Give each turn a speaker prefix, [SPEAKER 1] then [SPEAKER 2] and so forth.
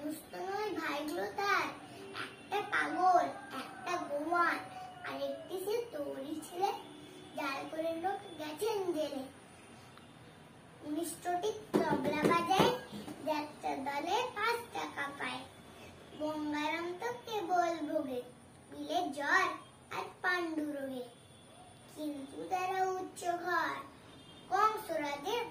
[SPEAKER 1] মানুষ তো নয় ভাইগুলো তার, একটা পাগল, একটা গোয়ান, আর একটি সে তৈরি ছেলে, যার করে লোক গেছেন জেলে। 19টি তবলা বাজায়, যাত্রা দলে 5 টাকা পায়। গঙ্গারাম তো কেবল ভোগে, বিলে জ্বর আর পাণ্ডু রোগে। কিন্তু তারা উচ্চ ঘর, কংসরাজের